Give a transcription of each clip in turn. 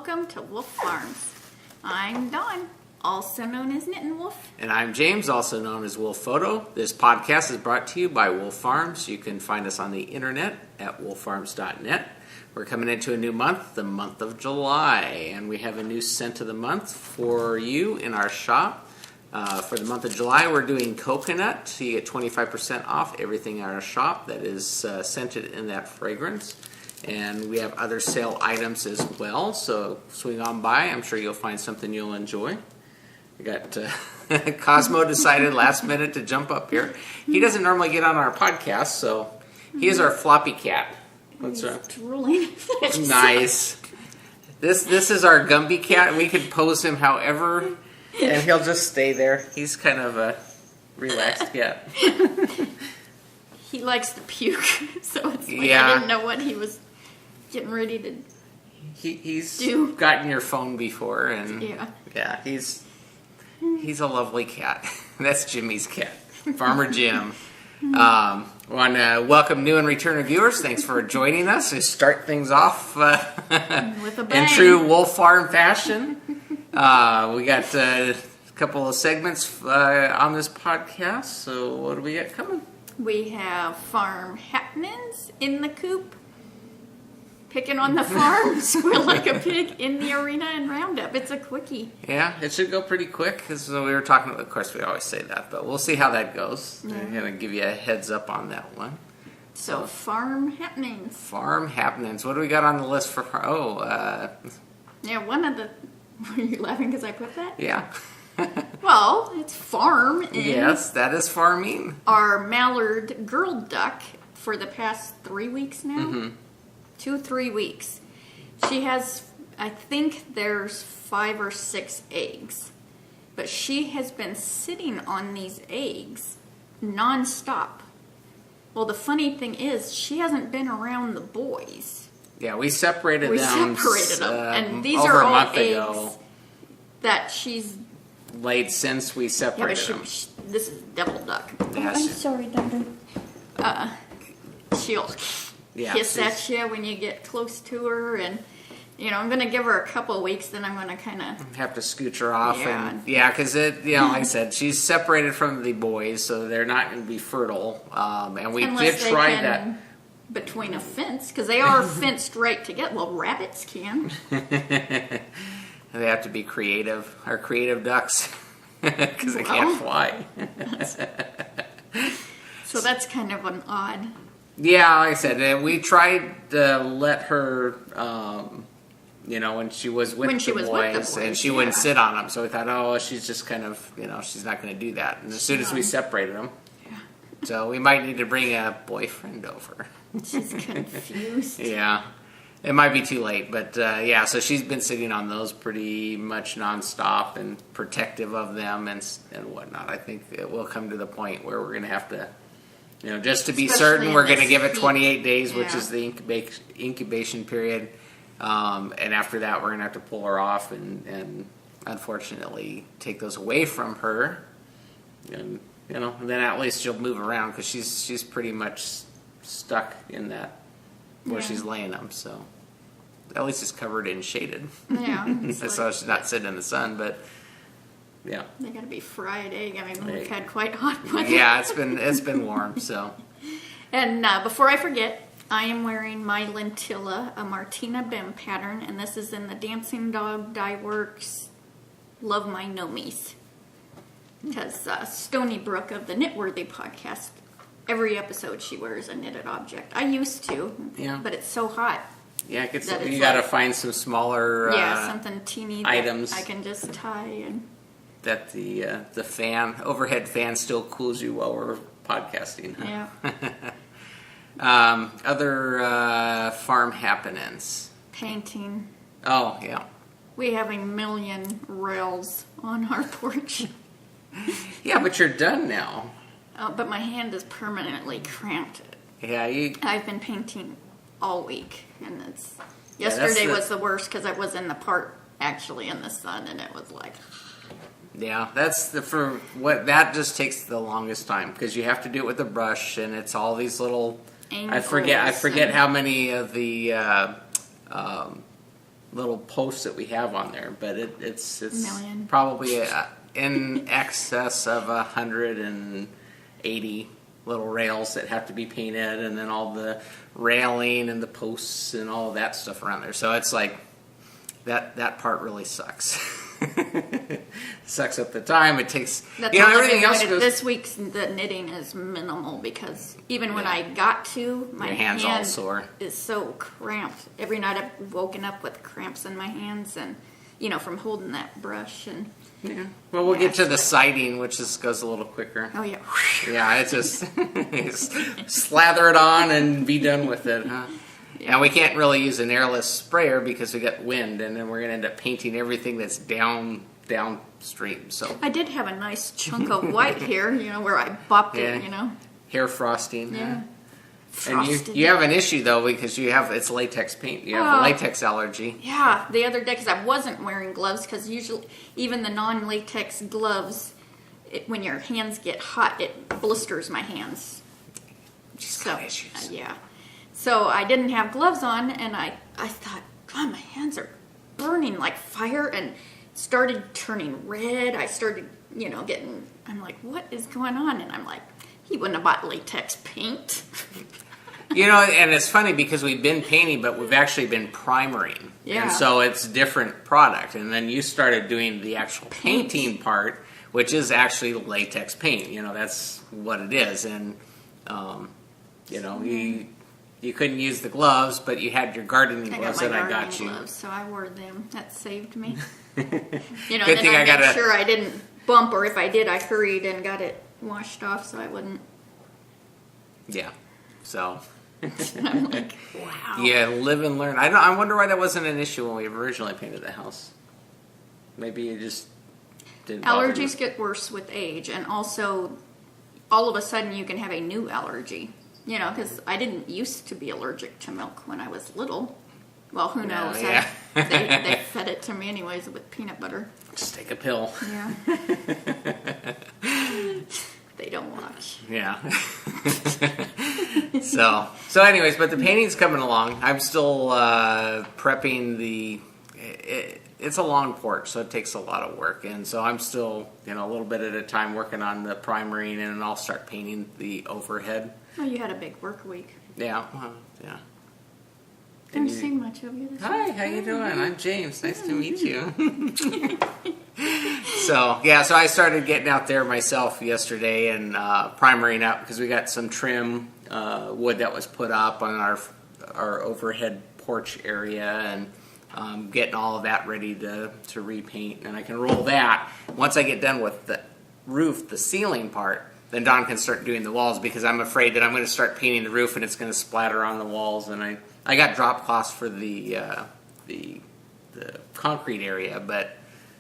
welcome to Wolf Farms. I'm Dawn, also known as Knittin' Wolf. And I'm James, also known as Wolf Photo. This podcast is brought to you by Wolf Farms. You can find us on the internet at wolffarms.net. We're coming into a new month, the month of July, and we have a new scent of the month for you in our shop. For the month of July, we're doing coconut, so you get 25% off everything in our shop that is scented in that fragrance. And we have other sale items as well, so swing on by. I'm sure you'll find something you'll enjoy. We got Cosmo decided last minute to jump up here. He doesn't normally get on our podcast, so he is our floppy cat. What's up? Drooling. Nice. This is our Gumby cat. We can pose him however, and he'll just stay there. He's kind of a relaxed cat. He likes to puke, so it's like Yeah. I didn't know what he was getting ready to He's do. gotten your phone before, and Yeah. he's a lovely cat. That's Jimmy's cat, Farmer Jim. Want to welcome new and returning viewers. Thanks for joining us to start things off with a bang. in true Wolf Farm fashion. We got a couple of segments on this podcast. So what do we got coming? We have farm happenings in the coop, Pic'n on the farm, Squeal like a pig in the arena, and roundup. It's a quickie. Yeah, it should go pretty quick because we were talking. Of course, we always say that, but we'll see how that goes. I'm gonna give you a heads up on that one. So farm happenings. Farm happenings. What do we got on the list for? Yeah, one of the. Were you laughing because I put that? Yeah. Well, it's farm. And Yes, that is farming. our mallard girl duck for the past 3 weeks now. 2-3 weeks. She has, I think there's 5 or 6 eggs. But she has been sitting on these eggs nonstop. Well, the funny thing is, she hasn't been around the boys. Yeah, we separated We them. separated them. And these over are a all month eggs ago. that she's... Laid since we Yeah, separated but them. this is devil duck. Yeah, I'm she- sorry, Dunder. She'll Yeah, hiss she's- at you when you get close to her, and I'm gonna give her a couple of weeks. Then I'm gonna kind of Have to scooch her off, Yeah. and because like I said, she's separated from the boys, so they're not going to be fertile. And we unless did they try can that. between a fence because they are fenced right together. Well, rabbits can. They have to be creative, our creative ducks, because they can't fly. So that's kind of an odd. Yeah, like I said, we tried to let her, when she was with When she the was with the boys, and boys, she wouldn't yeah. sit on them. So we thought, she's just kind of, she's not going to do that. And as soon as we separated them, so we might need to bring a boyfriend over. She's confused. Yeah, it might be too late, but so she's been sitting on those pretty much nonstop and protective of them and whatnot. I think it will come to the point where we're going to have to. Just to be Especially certain, in we're going to this give it heat. 28 days, which Yeah. is the incubation period. And after that, we're going to have to pull her off and unfortunately take those away from her. And, then at least she'll move around because she's pretty much stuck in that where Yeah. she's laying them. So at least it's covered and shaded. Yeah. it's So like- she's not sitting in the sun, but yeah. They gotta be fried egg. I mean, we've had quite hot weather. Yeah, it's been warm, so. And before I forget, I am wearing my Lentilla, a Martina Bem pattern, and this is in the Dancing Dog Dye Works Love My Nomies. Because Stony Brook of the Knitworthy podcast, every episode she wears a knitted object. I used to, Yeah. but it's so hot. Yeah, That it's you got to like- find some smaller Something teeny items. that I can just tie and... that the overhead fan still cools you while we're podcasting. Huh? Yeah. Other farm happenings. Painting. Oh yeah, We have a million rails on our porch. yeah, but you're done now. But my hand is permanently cramped. Yeah, I've been painting all week, and that's yesterday the- was the worst because I was in the park actually in the sun, and it was like Yeah, that's that just takes the longest time because you have to do it with a brush, and it's all these little. I forget angles how many of the little posts that we have on there, but it's Million. probably in excess of 180 little rails that have to be painted, and then all the railing and the posts and all of that stuff around there. So it's like that part really sucks. Sucks up the time. It takes everything else goes. This week's the knitting is minimal because even when I got to, my hands all sore. Is so cramped. Every night I've woken up with cramps in my hands and from holding that brush and. Yeah. Well, we'll get to the siding, which goes a little quicker. Oh yeah. Yeah, it's just slather it on and be done with it, huh? Yeah. And we can't really use an airless sprayer because we got wind, and then we're going to end up painting everything that's downstream. So I did have a nice chunk of white here, where I bopped it, hair frosting. Yeah. And you have an issue though because it's latex paint. You have a latex allergy. Yeah, the other day because I wasn't wearing gloves because usually even the non-latex gloves, when your hands get hot, it blisters my hands. Just got issues. Yeah. So I didn't have gloves on, and I thought, God, my hands are burning like fire, and started turning red. I started, I'm like, what is going on? And I'm like, he wouldn't have bought latex paint. And it's funny because we've been painting, but we've actually been primering. Yeah. And so it's different product. And then you started doing the actual painting part, which is actually latex paint. That's what it is. And, you couldn't use the gloves, but you had your gardening gloves that I got you. Gloves, so I wore them. That saved me. Good then thing I made sure I didn't bump, or if I did, I hurried and got it washed off so I wouldn't. Yeah. So. I'm like, wow. Yeah, live and learn. I wonder why that wasn't an issue when we originally painted the house. Maybe you just didn't. Allergies get worse with age, and also, all of a sudden, you can have a new allergy. Because I didn't used to be allergic to milk when I was little. Well, who knows? Yeah. They fed it to me anyways with peanut butter. Just take a pill. Yeah. They don't watch. Yeah. So anyways, but the painting's coming along. I'm still prepping it's a long porch, so it takes a lot of work. And so I'm still, a little bit at a time working on the primering, and then I'll start painting the overhead. Oh, you had a big work week. Yeah, well, yeah. Didn't see much of you this week. Hi, how you doing? I'm James. Nice to meet you. So I started getting out there myself yesterday and primering up because we got some trim wood that was put up on our overhead porch area, and getting all of that ready to repaint. And I can roll that. Once I get done with the roof, the ceiling part, then Don can start doing the walls because I'm afraid that I'm going to start painting the roof and it's going to splatter on the walls. And I got drop cloths for the concrete area, but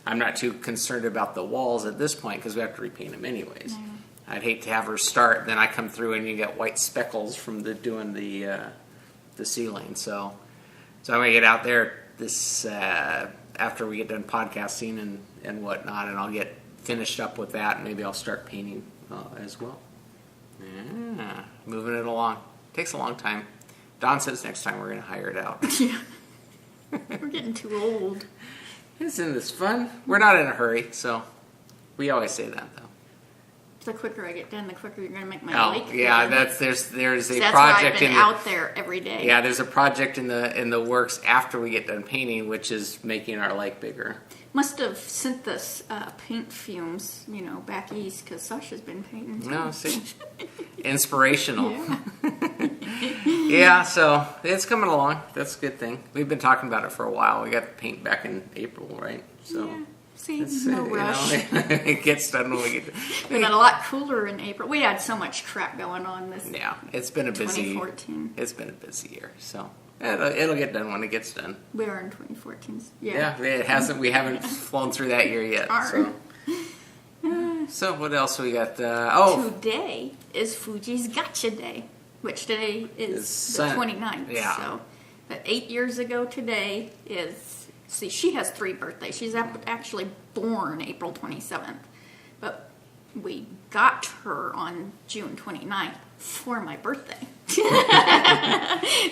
I'm not too concerned about the walls at this point because we have to repaint them anyways. Yeah. I'd hate to have her start, then I come through and you get white speckles from doing the ceiling. So I'm going to get out there this after we get done podcasting and whatnot, and I'll get finished up with that, and maybe I'll start painting as well. Yeah, moving it along. Takes a long time. Don says next time we're going to hire it out. Yeah. We're getting too old. Isn't this fun? We're not in a hurry, so we always say that, though. The quicker I get done, the quicker you're going to make my lake. Yeah, there's a that's project why I've been out there every day. Yeah, there's a project in the works after we get done painting, which is making our lake bigger. Must have sent this paint fumes, back east because Sasha's been painting too. No, see, inspirational. Yeah. Yeah, so it's coming along. That's a good thing. We've been talking about it for a while. We got the paint back in April, right? So. Yeah. See, no rush. It gets done when we get done. It got a lot cooler in April. We had so much crap going on this. Yeah, it's been a busy. 2014. It's been a busy year, so it'll get done when it gets done. We are in 2014. Yeah, it hasn't. We haven't flown through that year yet. So what else we got? Today is Fuji's Gotcha Day, which today is the 29th. Yeah. So, but 8 years ago today is. See, she has 3 birthdays. She's actually born April 27th. But we got her on June 29th for my birthday.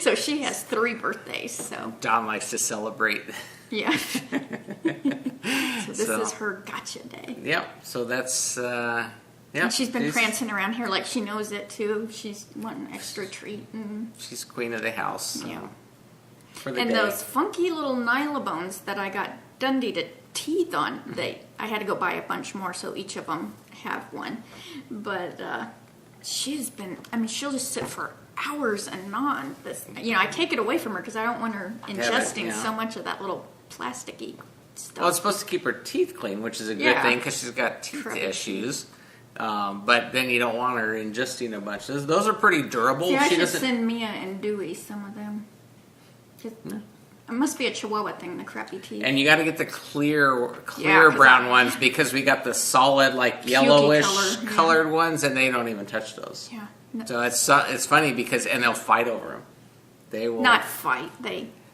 So she has 3 birthdays. So Don likes to celebrate. Yeah. So this is her gotcha day. Yep. So that's yeah. And she's been prancing around here like she knows it too. She's wanting an extra treat. And she's queen of the house. So, yeah. For the and day. those funky little Nyla bones that I got Dundee to teeth on, I had to go buy a bunch more so each of them have one. But she's been, I mean, she'll just sit for hours and on. This, I take it away from her because I don't want her ingesting so much of that little plasticky stuff. Well, it's supposed to keep her teeth clean, which is a good thing because she's got teeth issues. But then you don't want her ingesting a bunch. Those are pretty durable. See, I should send Mia and Dewey some of them. It must be a Chihuahua thing, the crappy teeth. And you got to get the clear brown ones because we got the solid, like yellowish colored ones, and they don't even touch those. Yeah. No. So it's funny because they'll fight over them. They will not fight.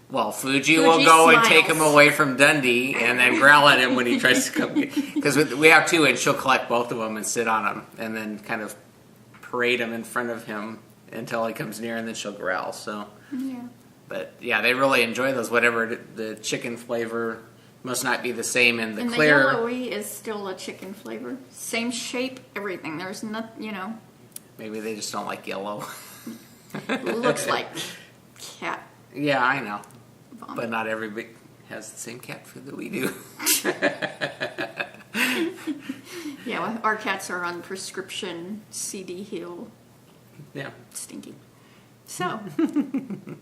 Well, Fuji will go and take him away from Dundee and then growl at him when he tries to come. Because we have two, and she'll collect both of them and sit on them and then kind of parade them in front of him until he comes near, and then she'll growl. So, yeah. But yeah, they really enjoy those. Whatever the chicken flavor must not be the same in the and clear. And the yellowy is still a chicken flavor. Same shape, everything. There's nothing, Maybe they just don't like yellow. Looks like cat. Yeah, I know. Vomit. But not everybody has the same cat food that we do. Yeah, well, our cats are on prescription CD Hill. Yeah. Stinky. So. In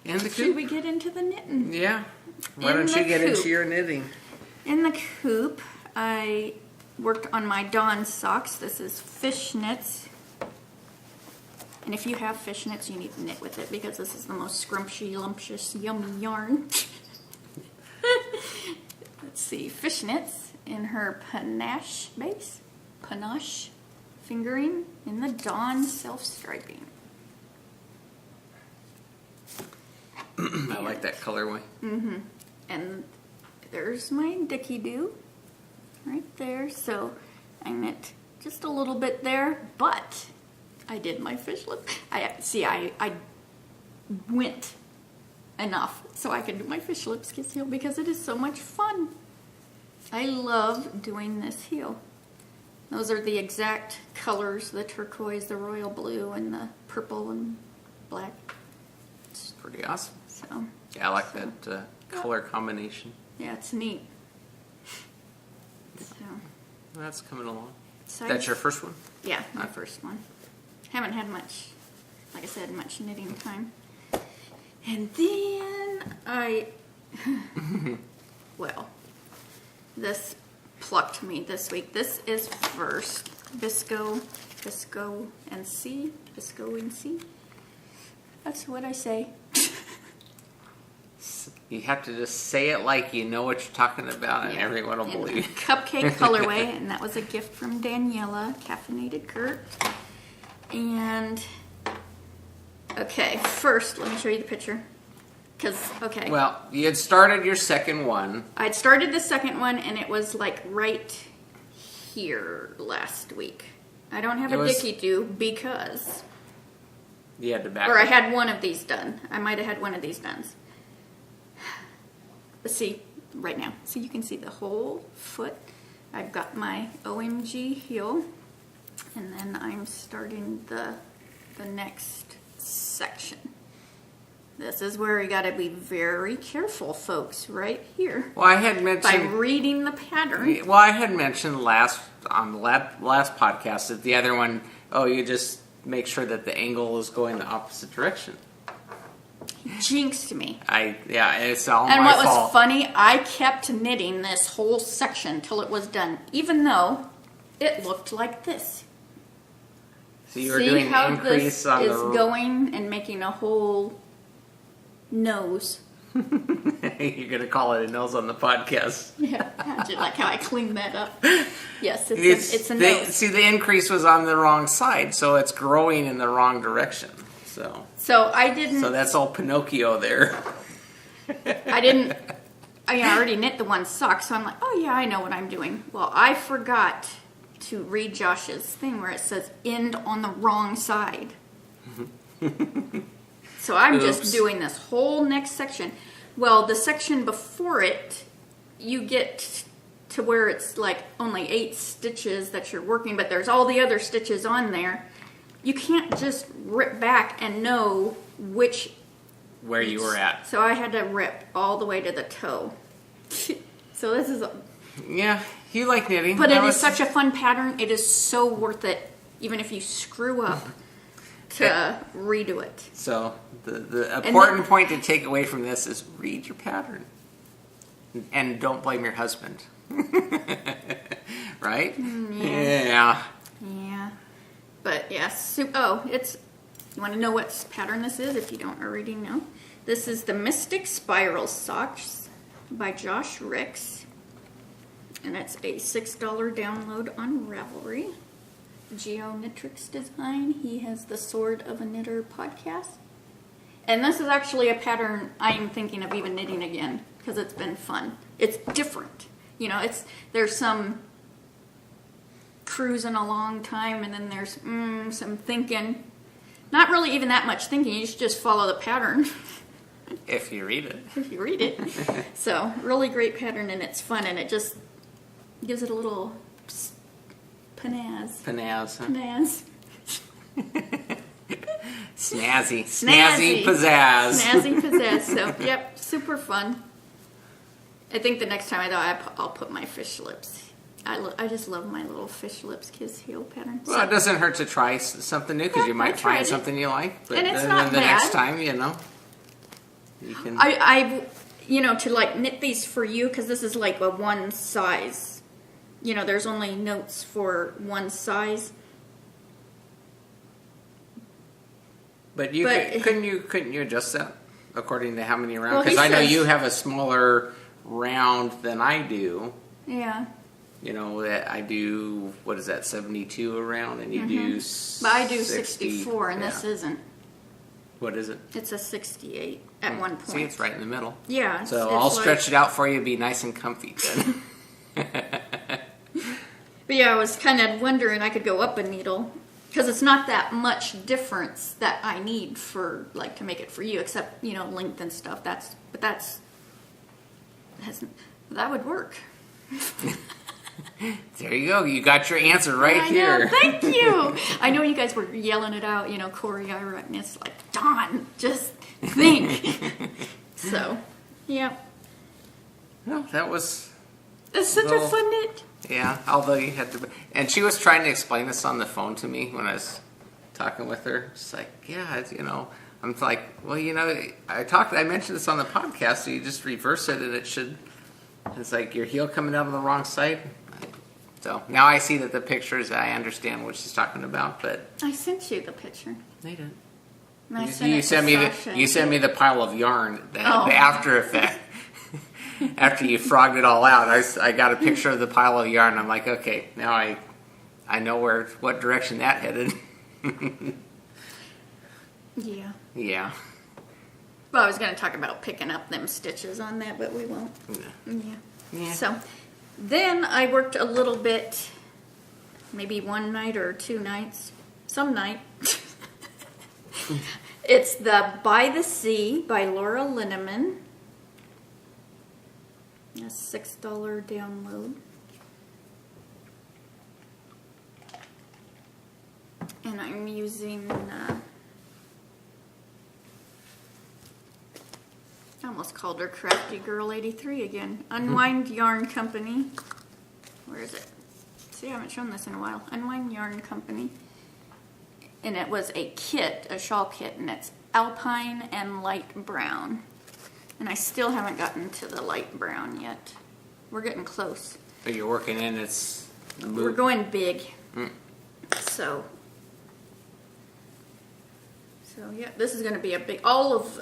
the coop. Should we get into the knitting? Yeah. Why don't you get into your knitting? In the coop, I worked on my Dawn socks. This is fishnets. And if you have fishnets, you need to knit with it because this is the most scrumptious, lumptious, yummy yarn. Let's see, fishnets in her panache base. Panache fingering in the Dawn self-striping. I like that colorway. Mm-hmm. And there's my Dicky Doo right there. So I knit just a little bit there, but I did my fish lip. I went enough so I could do my fish lip kiss heel because it is so much fun. I love doing this heel. Those are the exact colors, the turquoise, the royal blue, and the purple and black. It's pretty awesome. So yeah, I like that color combination. Yeah, it's neat. So that's coming along. So that's your first one? Yeah, my first one. Haven't had much, like I said, much knitting time. And then well, this plucked me this week. This is first Bisco and C. That's what I say. You have to just say it like you know what you're talking about, and everyone will believe you. Cupcake colorway, and that was a gift from Daniela, Caffeinated Kurt. And okay, first let me show you the picture. Well, you had started your second one. I'd started the second one, and it was like right here last week. I don't have a Dicky Doo because you had to back. Or I had one of these done. I might have had one of these done. Let's see right now. So you can see the whole foot. I've got my OMG heel, and then I'm starting the next section. This is where you got to be very careful, folks, right here. Well, I had mentioned... By reading the pattern. Well, I had mentioned on the last podcast that the other one, you just make sure that the angle is going the opposite direction. Jinxed me. It's all and my what fault. was funny, I kept knitting this whole section till it was done, even though it looked like this. So you were doing how increase this on is going and making a whole nose. You're gonna call it a nose on the podcast. Yeah, how'd you like how I cleaned that up? Yes, it's a nose. See, the increase was on the wrong side, so it's growing in the wrong direction. So I didn't. So that's all Pinocchio there. I already knit the one sock, so I'm like, oh yeah, I know what I'm doing. Well, I forgot to read Josh's thing where it says end on the wrong side. So I'm just doing this whole next section. Well, the section before it, you get to where it's like only 8 stitches that you're working, but there's all the other stitches on there. You can't just rip back and know where you were at. So I had to rip all the way to the toe. So this is... Yeah, you like knitting. But it is such a fun pattern. It is so worth it, even if you screw up, to redo it. So the important point to take away from this is read your pattern. And don't blame your husband. Right? Yeah. Yeah. But yes. You want to know what pattern this is if you don't already know? This is the Mystic Spiral Socks by Josh Ricks. And it's a $6 download on Ravelry. Geometrix design. He has the Sword of a Knitter podcast. And this is actually a pattern I am thinking of even knitting again because it's been fun. It's different. You know, there's some cruising a long time and then there's some thinking. Not really even that much thinking. You should just follow the pattern. If you read it. So, really great pattern and it's fun and it just gives it a little panazz. Panazz. Huh? Panazz. Snazzy. Snazzy pizzazz. Snazzy pizzazz. So, yep, super fun. I think the next time I do, I'll put my fish lips. I just love my little fish lips kiss heel pattern. Well, it doesn't hurt to try something new because you might find something you like. But and it's then not the bad. next time, you know, you can. To like knit these for you because this is like a one size. You know, there's only notes for one size. But couldn't you adjust that according to how many rounds? Well, Because I know you have a smaller round than I do. Yeah. You know that I do. What is that? 72 a round, and you do. But I do 64, and this isn't. What is it? It's a 68 at one point. See, it's right in the middle. Yeah. So I'll stretch it out for you. Be nice and comfy then. But yeah, I was kind of wondering I could go up a needle because it's not that much difference that I need for like to make it for you, except length and stuff. That would work. There you go. You got your answer right here. Thank you. I know you guys were yelling it out, Corey, and it's like, Dawn, just think. So, yeah. No, that was... It's such a fun knit. Yeah, although you had to... And she was trying to explain this on the phone to me when I was talking with her. She's like, yeah, I'm like, well, I mentioned this on the podcast, so you just reverse it and it should... It's like your heel coming out on the wrong side. So now I see that the pictures, I understand what she's talking about, but... I sent you the picture. They didn't. You sent me the pile of yarn, the after effect. After you frogged it all out, I got a picture of the pile of yarn. I'm like, okay, now I know what direction that headed. Yeah. Yeah. Well, I was going to talk about picking up them stitches on that, but we won't. Yeah. So, then I worked a little bit, maybe one night or 2 nights, some night. It's the By the Sea by Laura Linneman. A $6 download. And I'm using... I almost called her Crafty Girl 83 again. Unwind Yarn Company. Where is it? See, I haven't shown this in a while. Unwind Yarn Company. And it was a kit, a shawl kit, and it's alpine and light brown. And I still haven't gotten to the light brown yet. We're getting close. But you're working in We're going big. So yeah, this is going to be a big... All of...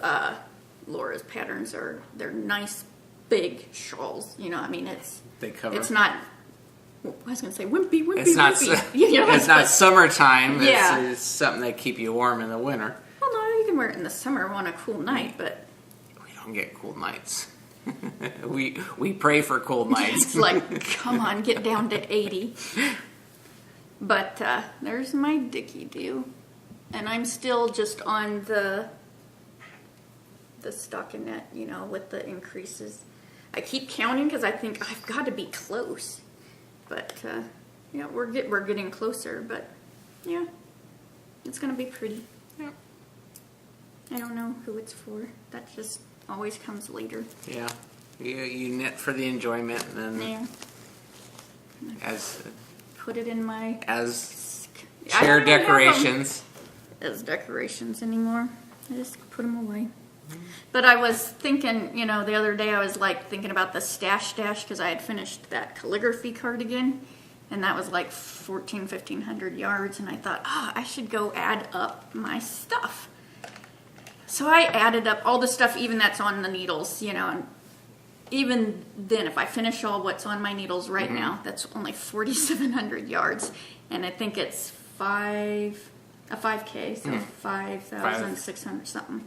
Laura's patterns they're nice big shawls. They cover. It's not. I was going to say wimpy. It's not. It's not summertime. Yeah. It's something that keep you warm in the winter. Well, no, you can wear it in the summer on a cool night, but we don't get cool nights. we pray for cold nights. It's like, come on, get down to 80. But there's my Dickie do, and I'm still just on the the stockinette, with the increases. I keep counting because I think I've got to be close. But, we're getting closer. But, yeah, it's going to be pretty. Yeah. I don't know who it's for. That just always comes later. Yeah. You knit for the enjoyment, and then put it in my... As chair decorations. As decorations anymore. I just put them away. But I was thinking, the other day I was thinking about the stash because I had finished that calligraphy cardigan, and that was 1,500 yards, and I thought, I should go add up my stuff. So I added up all the stuff, even that's on the needles, and even then, if I finish all what's on my needles right now, that's only 4,700 yards, and I think it's a 5K, so 5,600 something.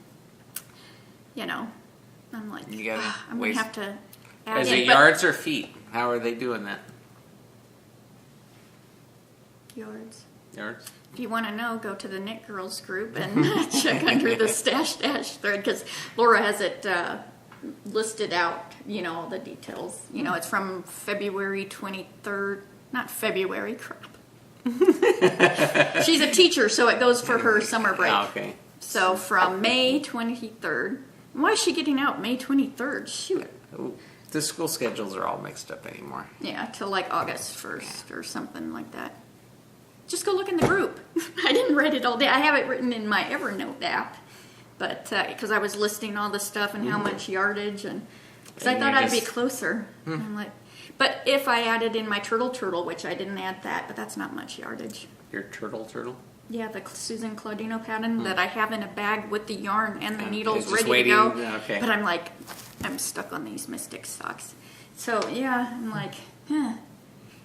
I'm like, I'm going to have to add Is it yards or feet? How are they doing that? Yards. Yards? If you want to know, go to the Knit Girls group and check under the stash thread, because Laura has it listed out, all the details. It's from February 23rd. Not February, crap. She's a teacher, so it goes for her summer break. Oh, okay. So from May 23rd. Why is she getting out May 23rd? Shoot. Ooh, the school schedules are all mixed up anymore. Yeah, till August 1st or something like that. Just go look in the group. I didn't write it all down. I have it written in my Evernote app, but because I was listing all the stuff and how much yardage, and because I thought I'd be closer. I'm like, but if I added in my turtle, which I didn't add that, but that's not much yardage. Your turtle? Yeah, the Susan Claudino pattern that I have in a bag with the yarn and the needles ready waiting. to go. Okay. But I'm stuck on these Mystic socks. So yeah, I'm like,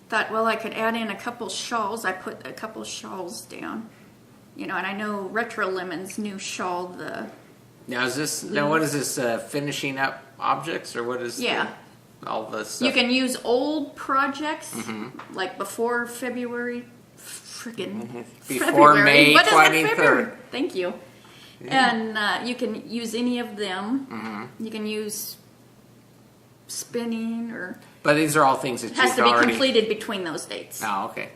thought, well, I could add in a couple shawls. I put a couple shawls down, and I know Retro Lemon's new shawl. Now what is this? Finishing up objects, or what is? All the stuff. You can use old projects like before February. Before May 23rd. Thank you. Yeah. And you can use any of them. You can use spinning or. But these are all things that has to be completed between those dates. Oh, okay.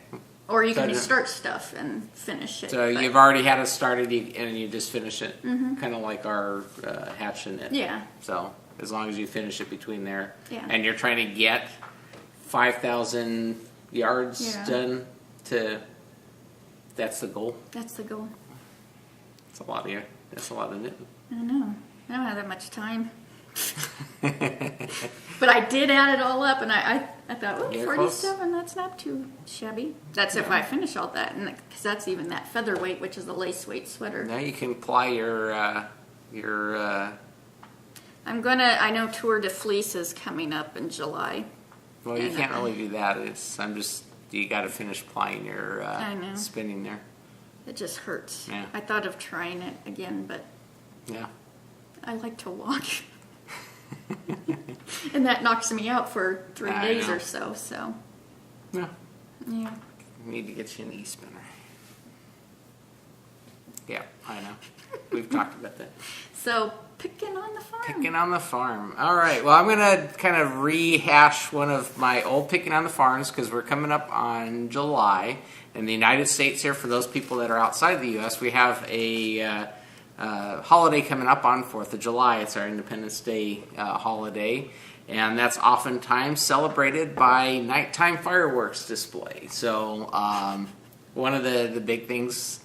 Or you can start stuff and finish it. So you've already had it started and you just finish it, kind of like our hatch and knit. Yeah. So as long as you finish it between there, and you're trying to get 5,000 yards done that's the goal. That's the goal. That's a lot of knitting. I know. I don't have that much time. But I did add it all up, and I thought, 47, close. That's not too shabby. That's if I finish all that, and because that's even that featherweight, which is a lace weight sweater. Now you can apply your I know Tour de Fleece is coming up in July. Well, you can't really do that. You got to finish applying your spinning there. It just hurts. Yeah. I thought of trying it again, but I like to walk. And that knocks me out for 3 days or so. So yeah. You need to get you an e-spinner. Yeah, I know. We've talked about that. So Pic'n on the farm. Pic'n on the farm. All right. Well, I'm going to kind of rehash one of my old Pic'n on the farms because we're coming up on July. In the United States here, for those people that are outside the U.S., we have a holiday coming up on 4th of July. It's our Independence Day holiday. And that's oftentimes celebrated by nighttime fireworks display. So one of the big things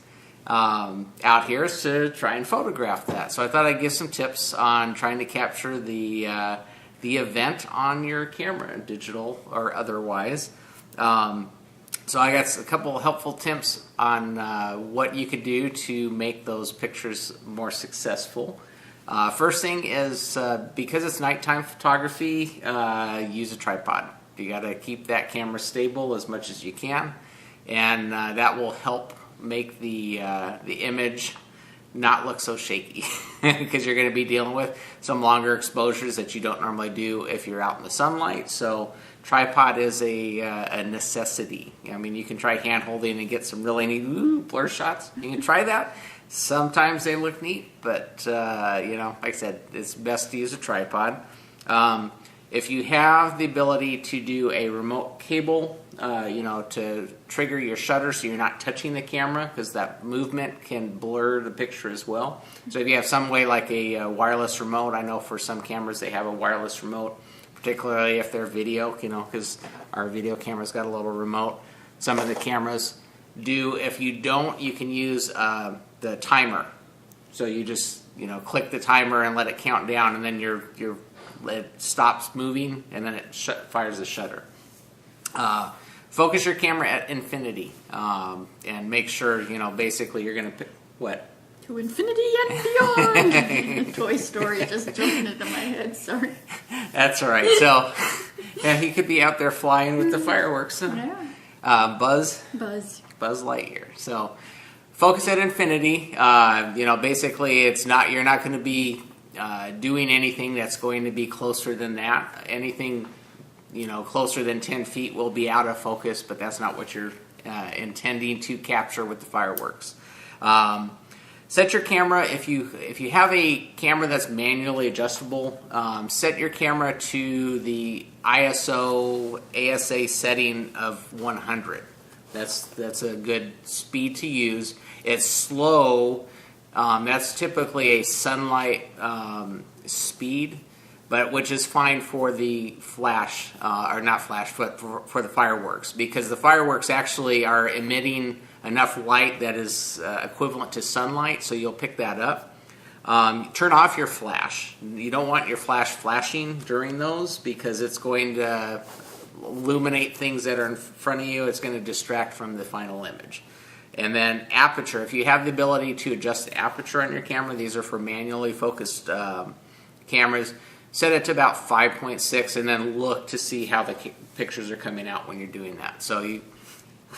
out here is to try and photograph that. So I thought I'd give some tips on trying to capture the event on your camera, digital or otherwise. So I got a couple helpful tips on what you could do to make those pictures more successful. First thing is, because it's nighttime photography, use a tripod. You got to keep that camera stable as much as you can, and that will help make the image not look so shaky because you're going to be dealing with some longer exposures that you don't normally do if you're out in the sunlight. So tripod is a necessity. I mean, you can try hand holding and get some really neat blur shots. You can try that. Sometimes they look neat, but like I said, it's best to use a tripod. If you have the ability to do a remote cable, to trigger your shutter so you're not touching the camera, because that movement can blur the picture as well. So if you have some way like a wireless remote, I know for some cameras they have a wireless remote, particularly if they're video, because our video camera's got a little remote. Some of the cameras do. If you don't, you can use the timer. So you just click the timer and let it count down, and then it stops moving, and then it fires the shutter. Focus your camera at infinity, and make sure basically you're going to pick what. To infinity and beyond. Toy Story just jumping into my head. Sorry. That's all right. So, he could be out there flying with the fireworks. Yeah. Buzz Lightyear. So, focus at infinity. Basically, you're not going to be doing anything that's going to be closer than that. Anything, closer than 10 feet will be out of focus, but that's not what you're intending to capture with the fireworks. Set your camera, if you have a camera that's manually adjustable, set your camera to the ISO ASA setting of 100. That's a good speed to use. It's slow. That's typically a sunlight speed, but which is fine for the flash, or not flash, but for the fireworks, because the fireworks actually are emitting enough light that is equivalent to sunlight, so you'll pick that up. Turn off your flash. You don't want your flash flashing during those, because it's going to illuminate things that are in front of you. It's going to distract from the final image. And then aperture. If you have the ability to adjust the aperture on your camera, these are for manually focused cameras, set it to about 5.6, and then look to see how the pictures are coming out when you're doing that. So you,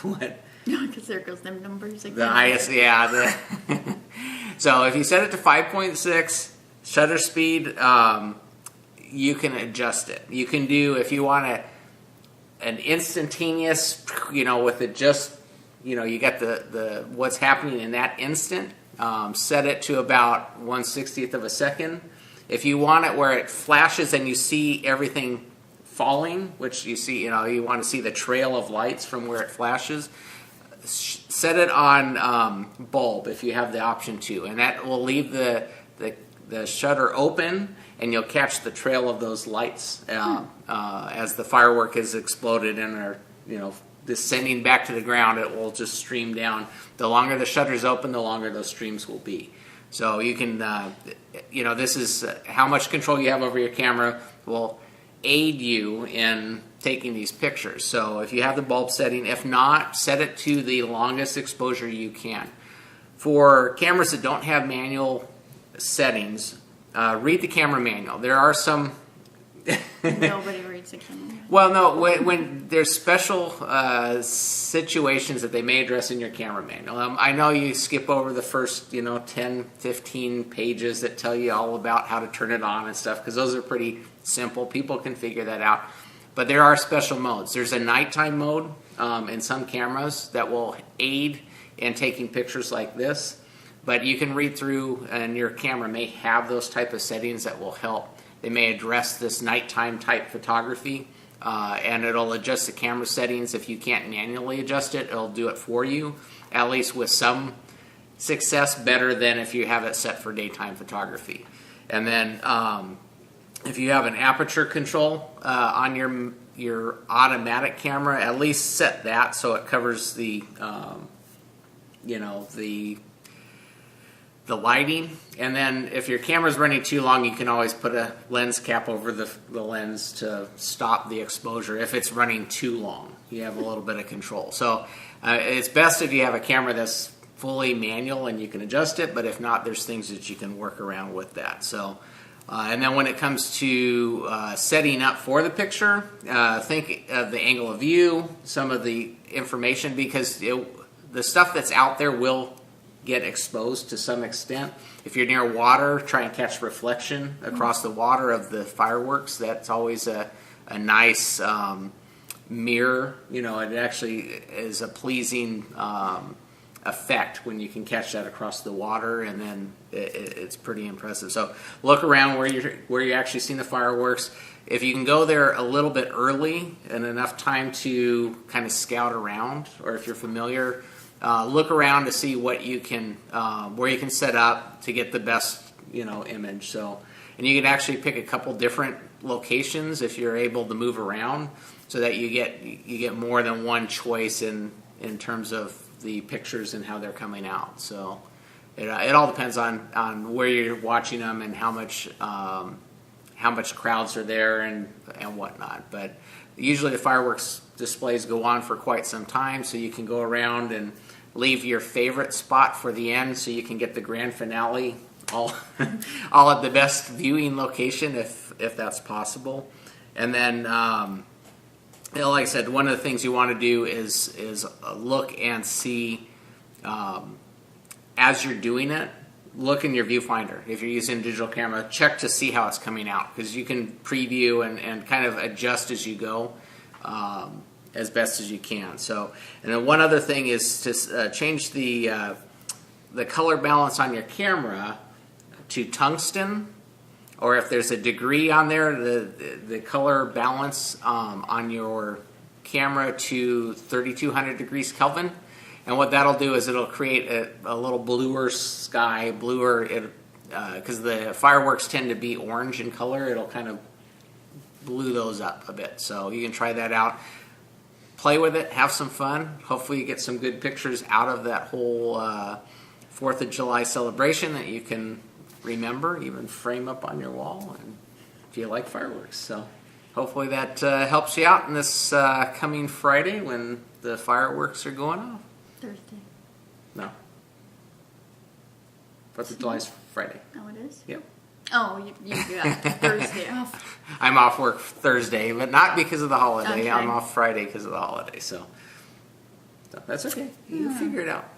what? Because there goes them numbers again. The IS, yeah. So if you set it to 5.6 shutter speed, you can adjust it. You can do, if you want an instantaneous, with it just, you get the what's happening in that instant. Set it to about 1/60th of a second. If you want it where it flashes and you see everything falling, which you see, you want to see the trail of lights from where it flashes, set it on bulb if you have the option to, and that will leave the shutter open, and you'll catch the trail of those lights as the firework is exploded and are descending back to the ground. It will just stream down. The longer the shutter's open, the longer those streams will be. So you can, this is how much control you have over your camera will aid you in taking these pictures. So if you have the bulb setting, if not, set it to the longest exposure you can. For cameras that don't have manual settings, read the camera manual. There are some... Nobody reads the camera manual. Well, no, when there's special situations that they may address in your camera manual. I know you skip over the first, 10, 15 pages that tell you all about how to turn it on and stuff, because those are pretty simple. People can figure that out. But there are special modes. There's a nighttime mode in some cameras that will aid in taking pictures like this. But you can read through, and your camera may have those type of settings that will help. They may address this nighttime type photography, and it'll adjust the camera settings. If you can't manually adjust it, it'll do it for you, at least with some success, better than if you have it set for daytime photography. And then if you have an aperture control on your automatic camera, at least set that so it covers the lighting. And then if your camera's running too long, you can always put a lens cap over the lens to stop the exposure. If it's running too long, you have a little bit of control. So it's best if you have a camera that's fully manual and you can adjust it, but if not, there's things that you can work around with that. So and then when it comes to setting up for the picture, think of the angle of view, some of the information, because the stuff that's out there will get exposed to some extent. If you're near water, try and catch reflection across the water of the fireworks. That's always a nice mirror. You know, it actually is a pleasing effect when you can catch that across the water, and then it's pretty impressive. So look around where you're actually seeing the fireworks. If you can go there a little bit early and enough time to kind of scout around, or if you're familiar, look around to see what you can where you can set up to get the best image. So, and you can actually pick a couple different locations if you're able to move around, so that you get more than one choice in terms of the pictures and how they're coming out. So it all depends on where you're watching them and how much crowds are there and whatnot. But usually the fireworks displays go on for quite some time, so you can go around and leave your favorite spot for the end, so you can get the grand finale all at the best viewing location if that's possible. And then like I said, one of the things you want to do is look and see as you're doing it. Look in your viewfinder. If you're using a digital camera, check to see how it's coming out, because you can preview and kind of adjust as you go as best as you can. So, and then one other thing is to change the color balance on your camera to tungsten, or if there's a degree on there, the color balance on your camera to 3200 degrees Kelvin. And what that'll do is it'll create a little bluer sky, because the fireworks tend to be orange in color. It'll kind of blue those up a bit. So you can try that out. Play with it, have some fun. Hopefully you get some good pictures out of that whole 4th of July celebration that you can remember, even frame up on your wall, and if you like fireworks. So hopefully that helps you out in this coming Friday when the fireworks are going off. Thursday. No. 4th of July is Friday. Oh, it is? Yep. Oh, you got Thursday off. I'm off work Thursday, but not because of the holiday. Okay. I'm off Friday because of the holiday, so that's okay. You figure it out.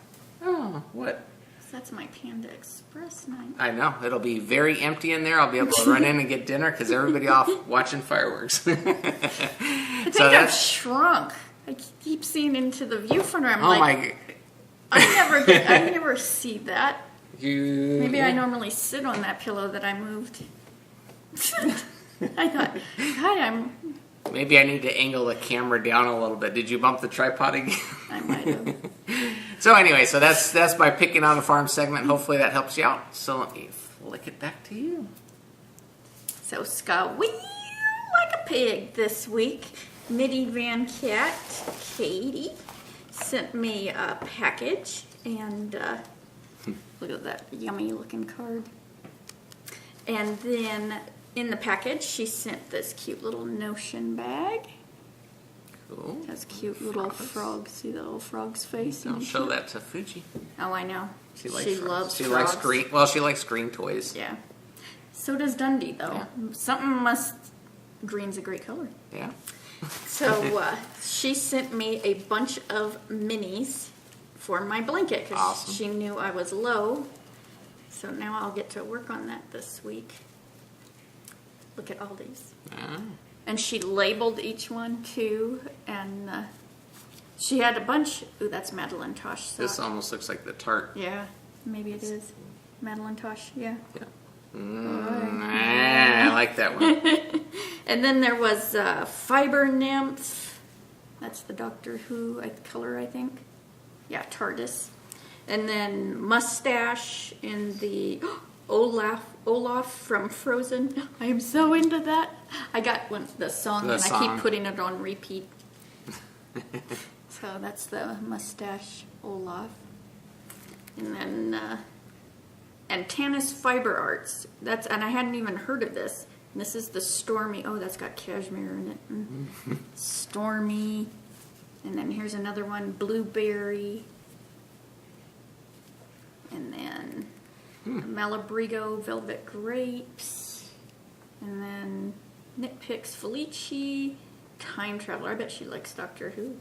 Oh, what? That's my Panda Express night. I know. It'll be very empty in there. I'll be able to run in and get dinner because everybody off watching fireworks. I think I've shrunk. I keep seeing into the viewfinder. I never see that. Maybe I normally sit on that pillow that I moved. I thought, God, Maybe I need to angle the camera down a little bit. Did you bump the tripod again? I might have. So anyway, that's my Pic'n on the Farm segment. Hopefully that helps you out. So let me flick it back to you. So Squeal like a pig this week. Mitty Van Cat Katie sent me a package, and look at that yummy looking card. And then in the package she sent this cute little Notion bag. Cool. Has cute little frogs. See the little frog's face? Don't show that to Fuji. Oh, I know. She loves frogs. She likes green. Well, she likes green toys. Yeah. So does Dundee, though. Yeah. Green's a great color. Yeah. So she sent me a bunch of minis for my blanket because she knew I was low. So now I'll get to work on that this week. Look at all these. And she labeled each one too, and she had a bunch. Ooh, that's Madeline Tosh sock. This almost looks like the tart. Yeah, maybe it is. Madeline Tosh, yeah. Yeah. I like that one. And then there was Fiber Nymph. That's the Doctor Who color, I think. Yeah, TARDIS. And then Mustache in the Olaf from Frozen. I am so into that. I got the song and I keep putting it on repeat. So that's the Mustache Olaf. And then and Tanis Fiber Arts. And I hadn't even heard of this. And this is the Stormy. Oh, that's got cashmere in it. Stormy. And then here's another one, Blueberry. And then Malabrigo Velvet Grapes. And then Nitpicks Felici. Time Traveler. I bet she likes Doctor Who.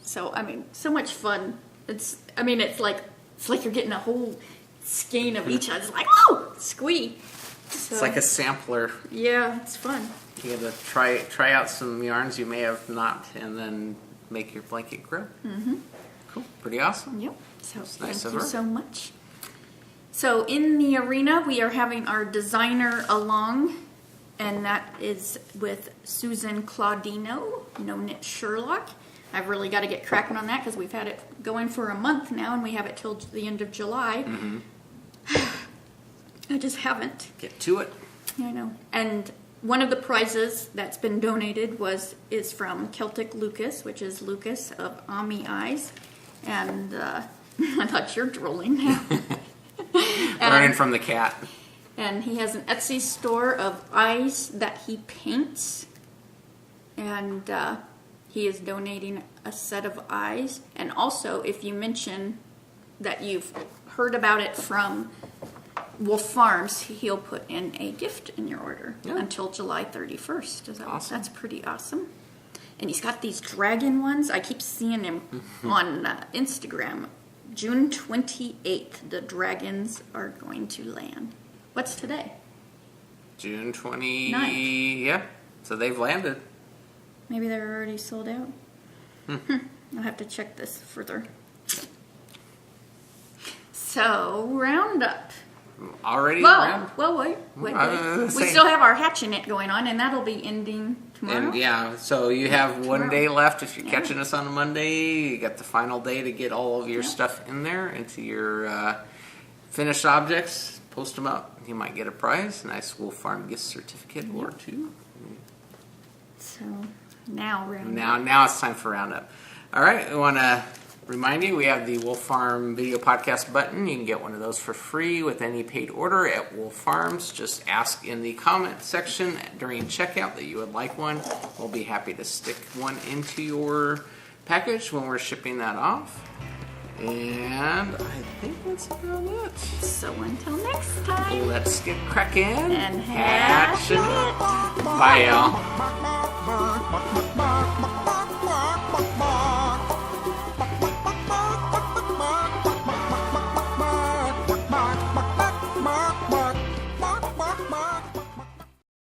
So, I mean, so much fun. It's like you're getting a whole skein of each. I was like, oh, squee. It's like a sampler. Yeah, it's fun. You got to try out some yarns you may have not, and then make your blanket grow. Mm-hmm. Cool. Pretty awesome. Yep. So That's nice thank of you her. so much. So in the arena, we are having our designer along, and that is with Susan Claudino, known as Sherlock. I've really got to get cracking on that because we've had it going for a month now, and we have it till the end of July. Mm-hmm. I just haven't. Get to it. I know. And one of the prizes that's been donated is from Celtic Lucas, which is Lucas of Ami Eyes. And I thought you're drooling now. Learning from the cat. And he has an Etsy store of eyes that he paints. And he is donating a set of eyes. And also, if you mention that you've heard about it from Wolf Farms, he'll put in a gift in your order until July 31st. Awesome. That's pretty awesome. And he's got these dragon ones. I keep seeing him on Instagram. June 28th, the dragons are going to land. What's today? June 20. 9th. Yeah. So they've landed. Maybe they're already sold out. I'll have to check this further. So, roundup. Already Well, around? wait. We say- still have our hatching it going on, and that'll be ending tomorrow. And yeah, so you have one Tomorrow. day left if you're Yeah. catching us on a Monday. You got the final day to get all of your stuff in there into your finished objects. Post them up. You might get a prize, a nice Wolf Farm gift certificate or two. So now roundup. Now it's time for roundup. All right, I want to remind you we have the Wolf Farm video podcast button. You can get one of those for free with any paid order at Wolf Farms. Just ask in the comment section during checkout that you would like one. We'll be happy to stick one into your package when we're shipping that off. And I think that's about it. So until next time. Let's get cracking And hatching it. Bye, y'all.